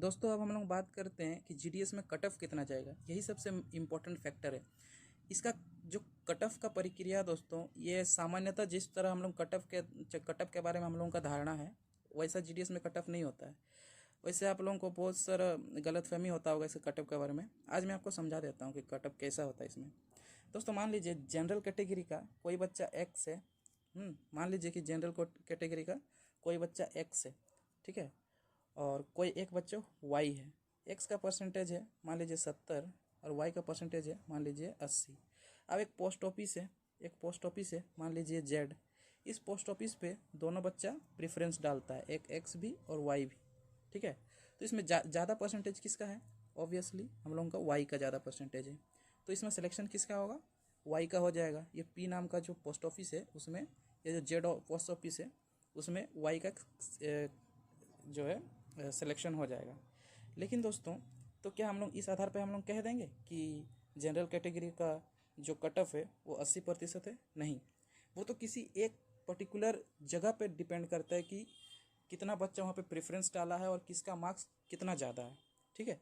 दोस्तों अब हम लोग बात करते हैं कि जीडीएस में कट ऑफ कितना जाएगा। यही सबसे इम्पोर्टेंट फैक्टर है। इसका जो कट ऑफ का प्रक्रिया दोस्तों, ये सामान्यतः जिस तरह हम लोग कट ऑफ के बारे में हम लोगों का धारणा है वैसा जीडीएस में कट ऑफ नहीं होता है। वैसे आप लोगों को बहुत सारा गलतफहमी होता होगा इसके कट ऑफ के बारे में। आज मैं आपको समझा देता हूँ कि कट ऑफ कैसा होता है इसमें। दोस्तों मान लीजिए जनरल कैटेगरी का कोई बच्चा एक्स है। मान लीजिए कि जनरल कैटेगरी का कोई बच्चा एक्स है, ठीक है, और कोई एक बच्चा वाई है। एक्स का परसेंटेज है मान लीजिए 70 और वाई का परसेंटेज है मान लीजिए 80। अब एक पोस्ट ऑफिस है मान लीजिए जेड। इस पोस्ट ऑफिस पे दोनों बच्चा प्रेफरेंस डालता है, एक एक्स भी और वाई भी, ठीक है। तो इसमें ज़्यादा परसेंटेज किसका है? ऑब्वियसली हम लोगों का वाई का ज़्यादा परसेंटेज है, तो इसमें सिलेक्शन किसका होगा? वाई का हो जाएगा। ये पी नाम का जो पोस्ट ऑफिस है उसमें, ये जो जेड पोस्ट ऑफिस है उसमें वाई का जो है सिलेक्शन हो जाएगा। लेकिन दोस्तों तो क्या हम लोग इस आधार पे हम लोग कह देंगे कि जनरल कैटेगरी का जो कट ऑफ है वो 80% है? नहीं, वो तो किसी एक पर्टिकुलर जगह पे डिपेंड करता है कि कितना बच्चा वहाँ पे प्रेफरेंस डाला है और किसका मार्क्स कितना ज़्यादा है, ठीक है।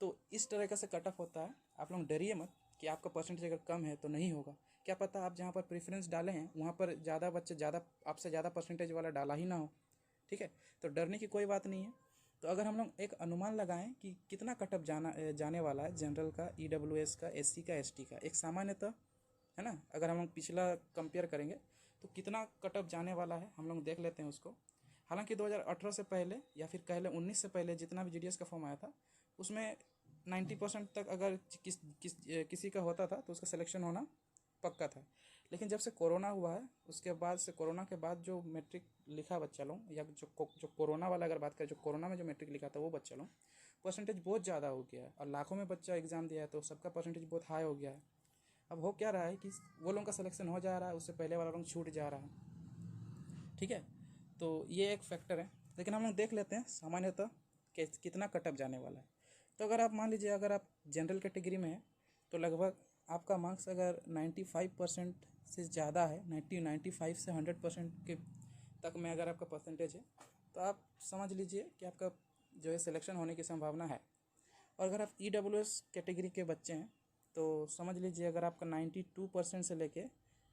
तो इस तरह का से कट ऑफ होता है। आप लोग डरिए मत कि आपका परसेंटेज अगर कम है तो नहीं होगा। क्या पता आप जहाँ पर प्रेफरेंस डाले हैं वहाँ पर ज़्यादा बच्चे आपसे ज़्यादा परसेंटेज वाला डाला ही ना हो, ठीक है। तो डरने की कोई बात नहीं है। तो अगर हम लोग एक अनुमान लगाएं कि कितना कट ऑफ जाने वाला है जनरल का, ईडब्ल्यूएस का, एससी का, एसटी का, एक सामान्यतः है ना, अगर हम लोग पिछला कंपेयर करेंगे तो कितना कट ऑफ जाने वाला है हम लोग देख लेते हैं उसको। हालांकि 2018 से पहले या फिर कह लें 19 से पहले जितना भी जीडीएस का फॉर्म आया था उसमें 90% तक अगर किसी का होता था तो उसका सिलेक्शन होना पक्का था। लेकिन जब से कोरोना हुआ है उसके बाद से, कोरोना के बाद जो मैट्रिक लिखा बच्चा लोग, या जो कोरोना वाला अगर बात करें, जो कोरोना में जो मैट्रिक लिखा था वो बच्चा लोग परसेंटेज बहुत ज़्यादा हो गया है और लाखों में बच्चा एग्ज़ाम दिया है तो सबका परसेंटेज बहुत हाई हो गया है। अब हो क्या रहा है कि वो लोगों का सिलेक्शन हो जा रहा है, उससे पहले वाला लोग छूट जा रहा है, ठीक है। तो ये एक फैक्टर है। लेकिन हम लोग देख लेते हैं सामान्यतः कितना कट ऑफ जाने वाला है। तो अगर आप मान लीजिए अगर आप जनरल कैटेगरी में हैं तो लगभग आपका मार्क्स अगर 95% से ज़्यादा है, 95 से 100% के तक में अगर आपका परसेंटेज है तो आप समझ लीजिए कि आपका जो है सिलेक्शन होने की संभावना है। और अगर आप ईडब्ल्यूएस कैटेगरी के बच्चे हैं तो समझ लीजिए अगर आपका 92% से लेके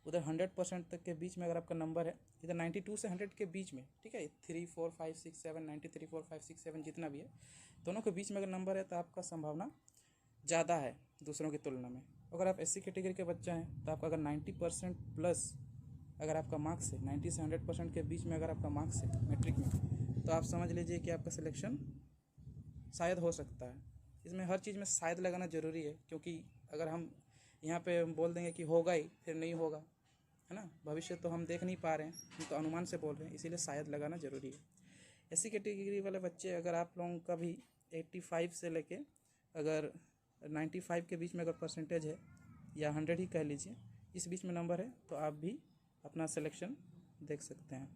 उधर 100% तक के बीच में अगर आपका नंबर है, इधर 92 से 100 के बीच में, ठीक है, 3 4 5 6 7 93 4 5 6 7 जितना भी है दोनों के बीच में अगर नंबर है तो आपका संभावना ज़्यादा है दूसरों की तुलना में। अगर आप एससी कैटेगरी के बच्चा हैं तो आपका अगर 90% प्लस अगर आपका मार्क्स है, 90 से 100% के बीच में अगर आपका मार्क्स है मैट्रिक में, तो आप समझ लीजिए कि आपका सिलेक्शन शायद हो सकता है। इसमें हर चीज़ में शायद लगाना ज़रूरी है, क्योंकि अगर हम यहाँ पे हम बोल देंगे कि होगा ही फिर नहीं होगा, है ना। भविष्य तो हम देख नहीं पा रहे हैं, हम तो अनुमान से बोल रहे हैं, इसीलिए शायद लगाना ज़रूरी है। एससी कैटेगरी वाले बच्चे अगर आप लोगों का भी 85 से लेके अगर 95 के बीच में अगर परसेंटेज है या 100 ही कह लीजिए, इस बीच में नंबर है तो आप भी अपना सिलेक्शन देख सकते हैं।